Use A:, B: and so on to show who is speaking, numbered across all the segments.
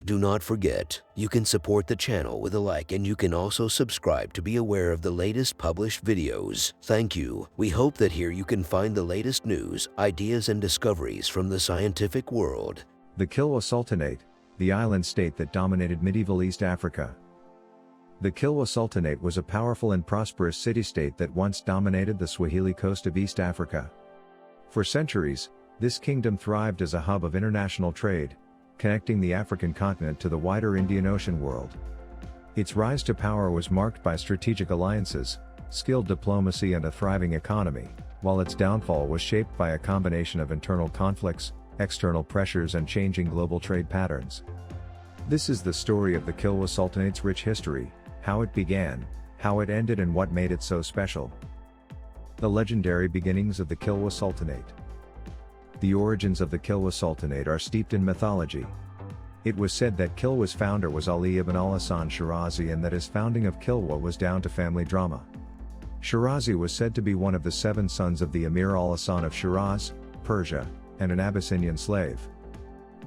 A: Do not forget, you can support the channel with a like, and you can also subscribe to be aware of the latest published videos. Thank you. We hope that here you can find the latest news, ideas, and discoveries from the scientific world.
B: The Kilwa Sultanate, the island state that dominated medieval East Africa. The Kilwa Sultanate was a powerful and prosperous city-state that once dominated the Swahili coast of East Africa. For centuries, this kingdom thrived as a hub of international trade, connecting the African continent to the wider Indian Ocean world. Its rise to power was marked by strategic alliances, skilled diplomacy, and a thriving economy, while its downfall was shaped by a combination of internal conflicts, external pressures, and changing global trade patterns. This is the story of the Kilwa Sultanate's rich history, how it began, how it ended, and what made it so special. The legendary beginnings of the Kilwa Sultanate. The origins of the Kilwa Sultanate are steeped in mythology. It was said that Kilwa's founder was Ali ibn al-Hasan Shirazi, and that his founding of Kilwa was down to family drama. Shirazi was said to be one of the 7 sons of the Emir al-Hasan of Shiraz, Persia, and an Abyssinian slave.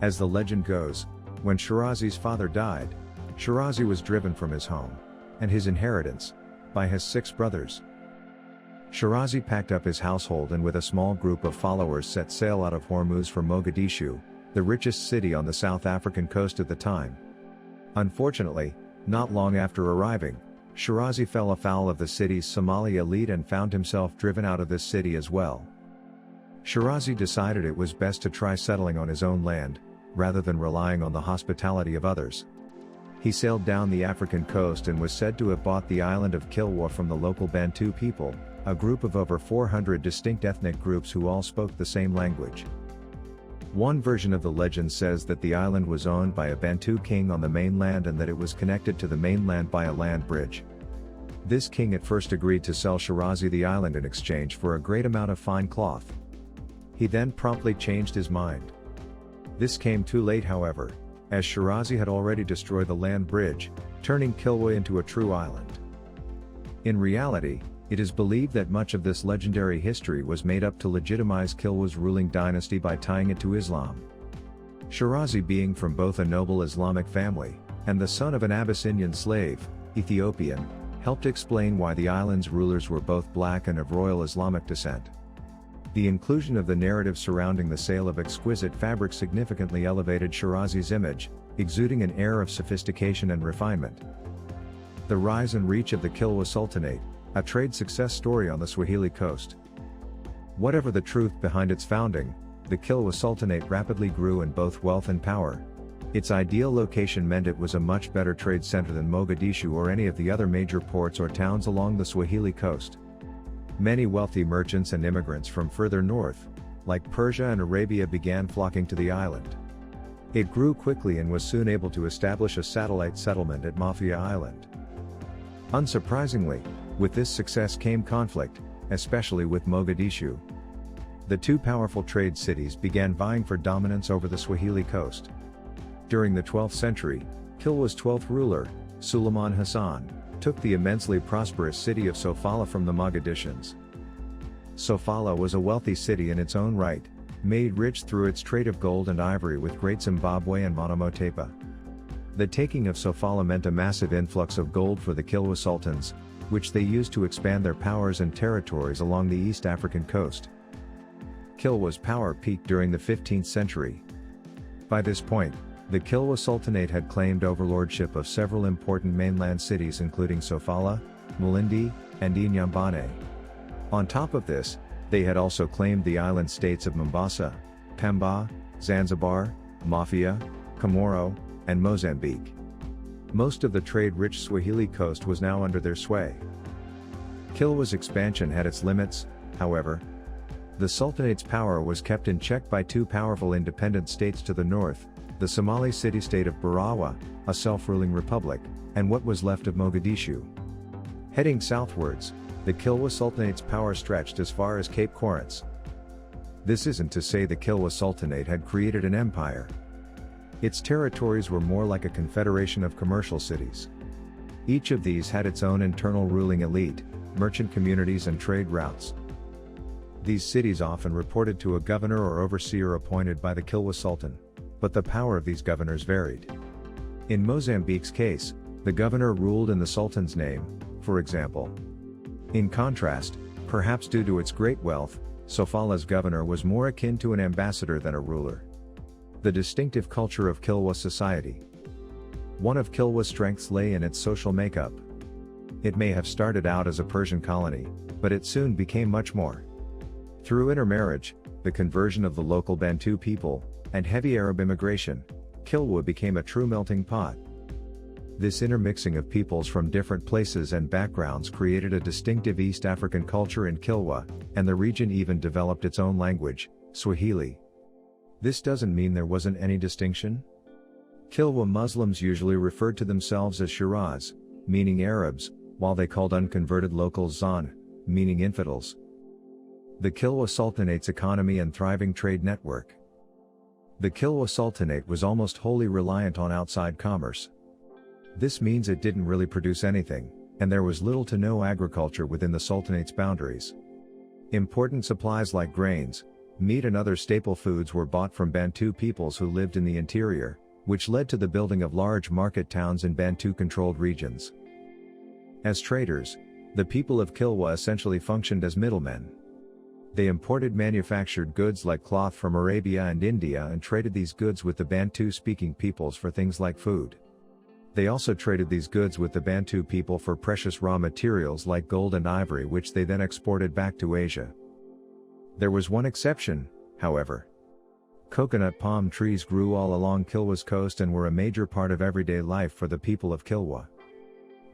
B: As the legend goes, when Shirazi's father died, Shirazi was driven from his home and his inheritance by his 6 brothers. Shirazi packed up his household and with a small group of followers set sail out of Hormuz for Mogadishu, the richest city on the South African coast at the time. Unfortunately, not long after arriving, Shirazi fell afoul of the city's Somali elite and found himself driven out of this city as well. Shirazi decided it was best to try settling on his own land, rather than relying on the hospitality of others. He sailed down the African coast and was said to have bought the island of Kilwa from the local Bantu people, a group of over 400 distinct ethnic groups who all spoke the same language. One version of the legend says that the island was owned by a Bantu king on the mainland and that it was connected to the mainland by a land bridge. This king at first agreed to sell Shirazi the island in exchange for a great amount of fine cloth. He then promptly changed his mind. This came too late, however, as Shirazi had already destroyed the land bridge, turning Kilwa into a true island. In reality, it is believed that much of this legendary history was made up to legitimize Kilwa's ruling dynasty by tying it to Islam. Shirazi, being from both a noble Islamic family and the son of an Abyssinian slave, Ethiopian, helped explain why the island's rulers were both black and of royal Islamic descent. The inclusion of the narrative surrounding the sale of exquisite fabric significantly elevated Shirazi's image, exuding an air of sophistication and refinement. The rise and reach of the Kilwa Sultanate, a trade success story on the Swahili coast. Whatever the truth behind its founding, the Kilwa Sultanate rapidly grew in both wealth and power. Its ideal location meant it was a much better trade center than Mogadishu or any of the other major ports or towns along the Swahili coast. Many wealthy merchants and immigrants from further north, like Persia and Arabia, began flocking to the island. It grew quickly and was soon able to establish a satellite settlement at Mafia Island. Unsurprisingly, with this success came conflict, especially with Mogadishu. The 2 powerful trade cities began vying for dominance over the Swahili coast. During the 12th century, Kilwa's 12th ruler, Suleiman Hassan, took the immensely prosperous city of Sofala from the Mogadishans. Sofala was a wealthy city in its own right, made rich through its trade of gold and ivory with Great Zimbabwe and Monomotepa. The taking of Sofala meant a massive influx of gold for the Kilwa Sultans, which they used to expand their powers and territories along the East African coast. Kilwa's power peaked during the 15th century. By this point, the Kilwa Sultanate had claimed overlordship of several important mainland cities including Sofala, Malindi, and Inyambane. On top of this, they had also claimed the island states of Mombasa, Pemba, Zanzibar, Mafia, Comoro, and Mozambique. Most of the trade-rich Swahili coast was now under their sway. Kilwa's expansion had its limits, however. The Sultanate's power was kept in check by 2 powerful independent states to the north, the Somali city-state of Barawa, a self-ruling republic, and what was left of Mogadishu. Heading southwards, the Kilwa Sultanate's power stretched as far as Cape Corinth. This isn't to say the Kilwa Sultanate had created an empire. Its territories were more like a confederation of commercial cities. Each of these had its own internal ruling elite, merchant communities and trade routes. These cities often reported to a governor or overseer appointed by the Kilwa Sultan, but the power of these governors varied. In Mozambique's case, the governor ruled in the Sultan's name, for example. In contrast, perhaps due to its great wealth, Sofala's governor was more akin to an ambassador than a ruler. The distinctive culture of Kilwa society. One of Kilwa's strengths lay in its social makeup. It may have started out as a Persian colony, but it soon became much more. Through intermarriage, the conversion of the local Bantu people, and heavy Arab immigration, Kilwa became a true melting pot. This intermixing of peoples from different places and backgrounds created a distinctive East African culture in Kilwa, and the region even developed its own language, Swahili. This doesn't mean there wasn't any distinction. Kilwa Muslims usually referred to themselves as Shiraz, meaning Arabs, while they called unconverted locals Zan, meaning infidels. The Kilwa Sultanate's economy and thriving trade network. The Kilwa Sultanate was almost wholly reliant on outside commerce. This means it didn't really produce anything, and there was little to no agriculture within the Sultanate's boundaries. Important supplies like grains, meat and other staple foods were bought from Bantu peoples who lived in the interior, which led to the building of large market towns in Bantu-controlled regions. As traders, the people of Kilwa essentially functioned as middlemen. They imported manufactured goods like cloth from Arabia and India and traded these goods with the Bantu-speaking peoples for things like food. They also traded these goods with the Bantu people for precious raw materials like gold and ivory, which they then exported back to Asia. There was one exception, however. Coconut palm trees grew all along Kilwa's coast and were a major part of everyday life for the people of Kilwa.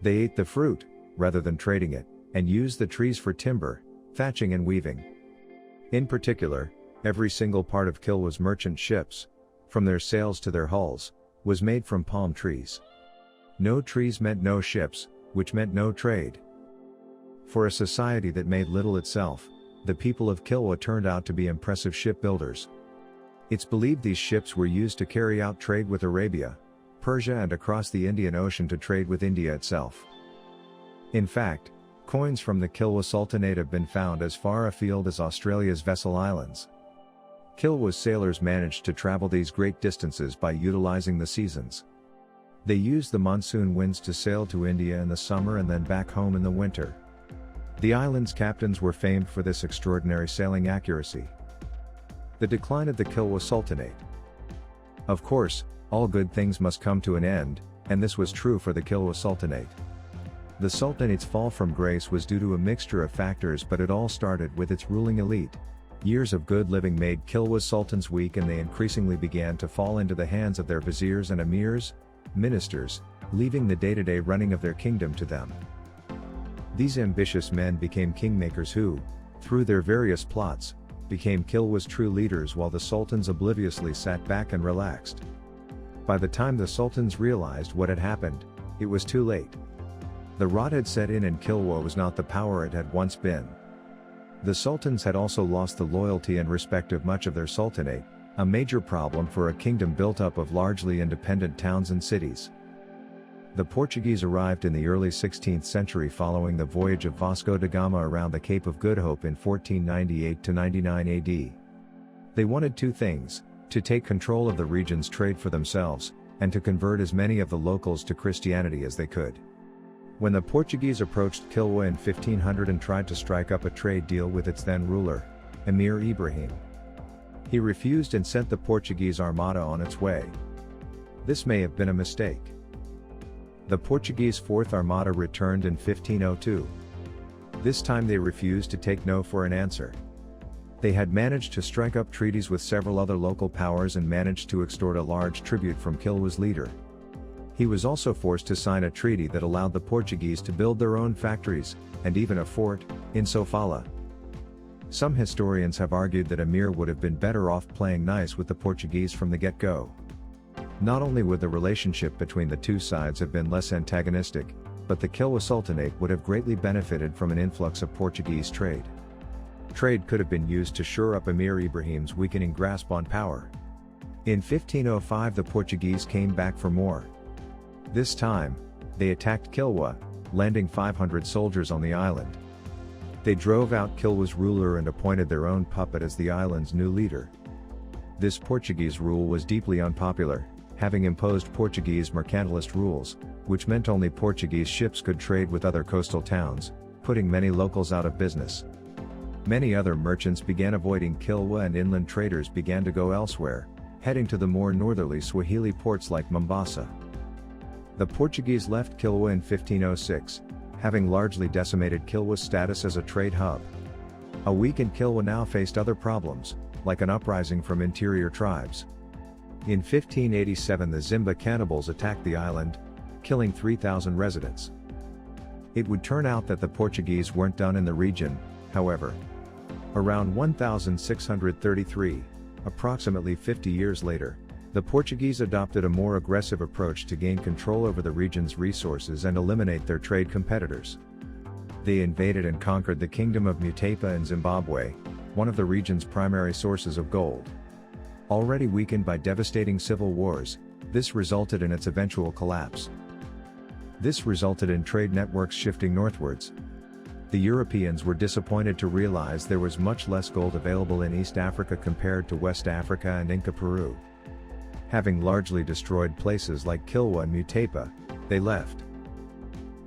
B: They ate the fruit, rather than trading it, and used the trees for timber, thatching and weaving. In particular, every single part of Kilwa's merchant ships, from their sails to their hulls, was made from palm trees. No trees meant no ships, which meant no trade. For a society that made little itself, the people of Kilwa turned out to be impressive shipbuilders. It's believed these ships were used to carry out trade with Arabia, Persia and across the Indian Ocean to trade with India itself. In fact, coins from the Kilwa Sultanate have been found as far afield as Australia's Vessel Islands. Kilwa's sailors managed to travel these great distances by utilizing the seasons. They used the monsoon winds to sail to India in the summer and then back home in the winter. The island's captains were famed for this extraordinary sailing accuracy. The decline of the Kilwa Sultanate. Of course, all good things must come to an end, and this was true for the Kilwa Sultanate. The Sultanate's fall from grace was due to a mixture of factors, but it all started with its ruling elite. Years of good living made Kilwa's sultans weak, and they increasingly began to fall into the hands of their viziers and emirs, ministers, leaving the day-to-day running of their kingdom to them. These ambitious men became kingmakers who, through their various plots, became Kilwa's true leaders while the sultans obliviously sat back and relaxed. By the time the sultans realized what had happened, it was too late. The rot had set in and Kilwa was not the power it had once been. The sultans had also lost the loyalty and respect of much of their sultanate, a major problem for a kingdom built up of largely independent towns and cities. The Portuguese arrived in the early 16th century following the voyage of Vasco da Gama around the Cape of Good Hope in 1498–99 AD. They wanted two things: to take control of the region's trade for themselves, and to convert as many of the locals to Christianity as they could. When the Portuguese approached Kilwa in 1500 and tried to strike up a trade deal with its then ruler, Emir Ibrahim, he refused and sent the Portuguese armada on its way. This may have been a mistake. The Portuguese Fourth Armada returned in 1502. This time they refused to take no for an answer. They had managed to strike up treaties with several other local powers and managed to extort a large tribute from Kilwa's leader. He was also forced to sign a treaty that allowed the Portuguese to build their own factories, and even a fort, in Sofala. Some historians have argued that Emir would have been better off playing nice with the Portuguese from the get-go. Not only would the relationship between the two sides have been less antagonistic, but the Kilwa Sultanate would have greatly benefited from an influx of Portuguese trade. Trade could have been used to shore up Emir Ibrahim's weakening grasp on power. In 1505 the Portuguese came back for more. This time, they attacked Kilwa, landing 500 soldiers on the island. They drove out Kilwa's ruler and appointed their own puppet as the island's new leader. This Portuguese rule was deeply unpopular, having imposed Portuguese mercantilist rules, which meant only Portuguese ships could trade with other coastal towns, putting many locals out of business. Many other merchants began avoiding Kilwa and inland traders began to go elsewhere, heading to the more northerly Swahili ports like Mombasa. The Portuguese left Kilwa in 1506, having largely decimated Kilwa's status as a trade hub. A weakened Kilwa now faced other problems, like an uprising from interior tribes. In 1587 the Zimba cannibals attacked the island, killing 3,000 residents. It would turn out that the Portuguese weren't done in the region, however. Around 1633, approximately 50 years later, the Portuguese adopted a more aggressive approach to gain control over the region's resources and eliminate their trade competitors. They invaded and conquered the Kingdom of Mutapa in Zimbabwe, one of the region's primary sources of gold. Already weakened by devastating civil wars, this resulted in its eventual collapse. This resulted in trade networks shifting northwards. The Europeans were disappointed to realize there was much less gold available in East Africa compared to West Africa and Inca Peru. Having largely destroyed places like Kilwa and Mutapa, they left.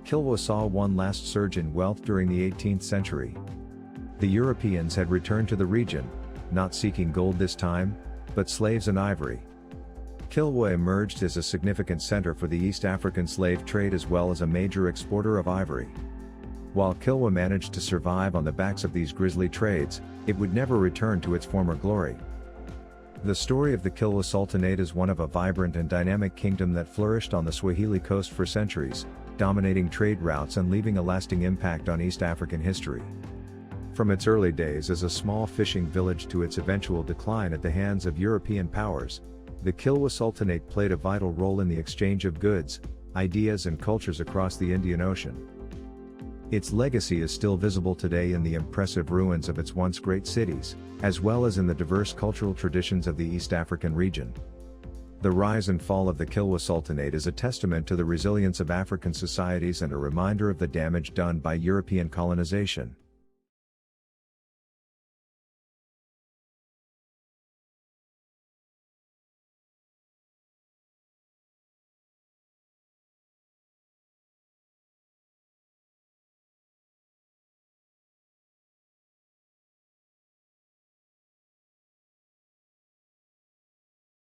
B: Kilwa saw one last surge in wealth during the 18th century. The Europeans had returned to the region, not seeking gold this time, but slaves and ivory. Kilwa emerged as a significant center for the East African slave trade as well as a major exporter of ivory. While Kilwa managed to survive on the backs of these grisly trades, it would never return to its former glory. The story of the Kilwa Sultanate is one of a vibrant and dynamic kingdom that flourished on the Swahili coast for centuries, dominating trade routes and leaving a lasting impact on East African history. From its early days as a small fishing village to its eventual decline at the hands of European powers, the Kilwa Sultanate played a vital role in the exchange of goods, ideas and cultures across the Indian Ocean. Its legacy is still visible today in the impressive ruins of its once great cities, as well as in the diverse cultural traditions of the East African region. The rise and fall of the Kilwa Sultanate is a testament to the resilience of African societies and a reminder of the damage done by European colonization.